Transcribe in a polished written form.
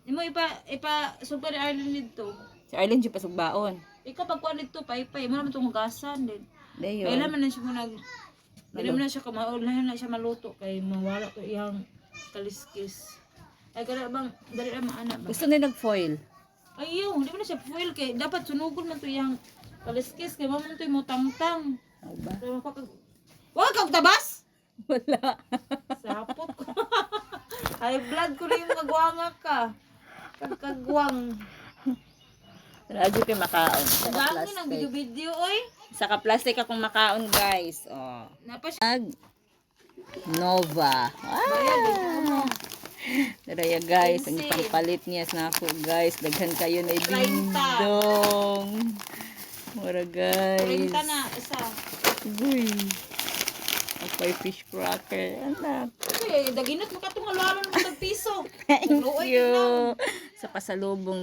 Imo ipa super Ireland dito. Si Arlene siya pasugbaon. Ikaw pag kuan dito paypay mo naman tong hugasan din. Dayon. Kailan man na siya mo nag Dili man na siya kamaulahan na siya maluto kay mawala to iyang kaliskis. Ay kada bang dali ra maana ba? Gusto na nag-foil. Ayaw, di mo na siya foil kay dapat sunugol man to iyang kaliskis kay mo man to mo tangtang. Ano ba? Pero wag kag tabas. Wala. Sapot ko. Ay blood ko na yung kagwanga ka. Kagwang. Radyo kay makaon. Gangin ang video-video oy. Saka plastic akong makaon, guys. Oh. Napa siya. Ag Nova. Bayad dito mo. Daraya guys, ang Expensive. pampalit niya sa ako guys. Daghan kayo na 30. dingdong. Mura guys. 30 na isa. Uy. Apoy fish cracker. Anak. Kasi daginot mo katong halalan mo tag piso. Thank Luoy ka lang. you. Sa pasalubong